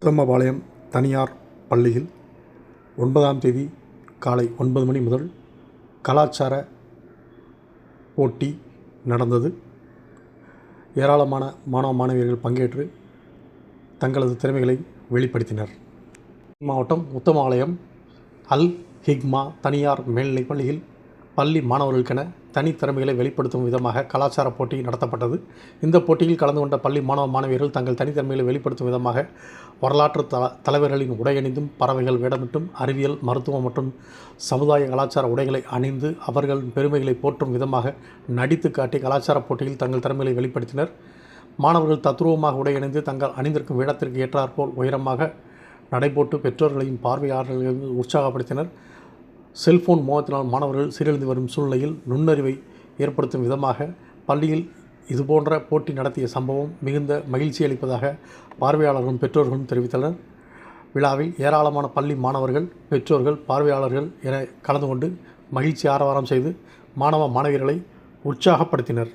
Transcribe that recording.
உத்தமபாளையம் தனியார் பள்ளியில் 9ஆம் தேதி காலை 9 மணி முதல் கலாச்சார போட்டி நடந்தது. ஏராளமான மாணவ மாணவியர்கள் பங்கேற்று தங்களது திறமைகளை வெளிப்படுத்தினர். மாவட்டம் உத்தமபாளையம் அல் ஹிக்மா தனியார் மேல்நிலைப் பள்ளியில் பள்ளி மாணவர்களுக்கென தனித்திறமைகளை வெளிப்படுத்தும் விதமாக கலாச்சார போட்டி நடத்தப்பட்டது. இந்த போட்டியில் கலந்து கொண்ட பள்ளி மாணவ மாணவியர்கள் தங்கள் தனித்திறமைகளை வெளிப்படுத்தும் விதமாக வரலாற்று தலைவர்களின் உடையணிந்தும், பறவைகள் வேடமிட்டும், அறிவியல், மருத்துவம் மற்றும் சமுதாய கலாச்சார உடைகளை அணிந்து அவர்களின் பெருமைகளை போற்றும் விதமாக நடித்து காட்டி கலாச்சார போட்டியில் தங்கள் திறமைகளை வெளிப்படுத்தினர். மாணவர்கள் தத்ரூபமாக உடையணிந்து தங்கள் அணிந்திருக்கும் வேடத்திற்கு ஏற்றாற்போல் உயரமாக நடைபோட்டு பெற்றோர்களையும் பார்வையாளர்களையும் உற்சாகப்படுத்தினர். செல்போன் மோகத்தினால் மாணவர்கள் சீரழிந்து வரும் சூழ்நிலையில் நுண்ணறிவை ஏற்படுத்தும் விதமாக பள்ளியில் இதுபோன்ற போட்டி நடத்திய சம்பவம் மிகுந்த மகிழ்ச்சி அளிப்பதாக பார்வையாளர்களும் பெற்றோர்களும் தெரிவித்தனர். விழாவில் ஏராளமான பள்ளி மாணவர்கள், பெற்றோர்கள், பார்வையாளர்கள் என கலந்து கொண்டு மகிழ்ச்சி ஆரவாரம் செய்து மாணவ மாணவியர்களை உற்சாகப்படுத்தினர்.